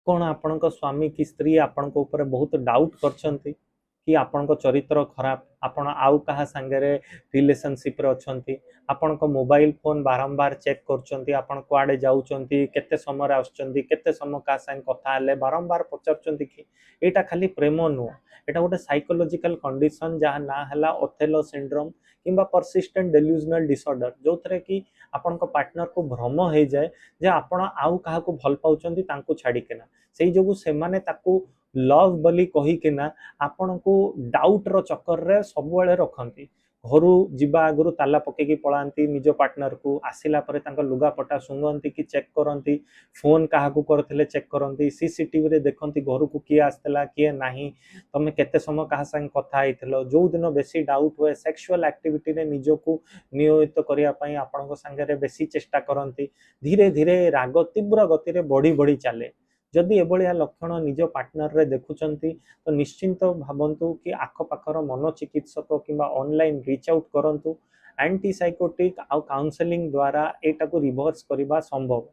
कौन आपणक स्वामी कि स्त्री आपणक ऊपर बहुत डाउट करछंती कि आपणक चरित्र खराब, आपण आउ कहा संगरे रिलेशनशिप रे अछंती, आपणक मोबाइल फोन बारंबार चेक करछंती, आपण कुआडे जाउछंती, केते समय रे आछंती, केते समय का संग कथा हले बारंबार पचारछंती कि एटा खाली प्रेम नु, एटा गोटे साइकोलॉजिकल कंडीशन जहा ना हला ओथेलो सिंड्रोम किंबा परसिस्टेंट डेल्यूजनल डिसऑर्डर, जो थरे कि आपणक पार्टनर को भ्रम हो जाए जे आपण आउ कहा को भल पाउछंती तांको छाडी केना, सेई जोगु से माने ताको लव बोली कहि केना आपण को डाउट रो चक्कर रे सब बेले रखंती। घरु जिबा आगुरु ताला पकेकी पळांती निज पार्टनर को, आसिला परे तांका लुगा पटा सुंगंती कि चेक करंती, फोन काहा को करथिले चेक करंती, सीसीटीवी रे देखंती घर को किए आस्तला किए नाही, तमे केते समय कहा संग कथा आइथिलो, जो दिन बेसी डाउट हुए सेक्सुअल एक्टिविटी रे निजो को नियोजित करिया पई आपणक संगे बेसी चेष्टा करंती, धीरे धीरे राग तीव्र गति रे बढ़ी बढ़ी चले। जदि एभलिया लक्षण निज पार्टनर रे देखुचंती तो निश्चिंत भावन्तु कि आखपाखर मनोचिकित्सक किंबा ऑनलाइन रीच आउट करंतु। एंटीसाइकोटिक आ काउंसलिंग द्वारा एटा को रिवर्स करबा संभव।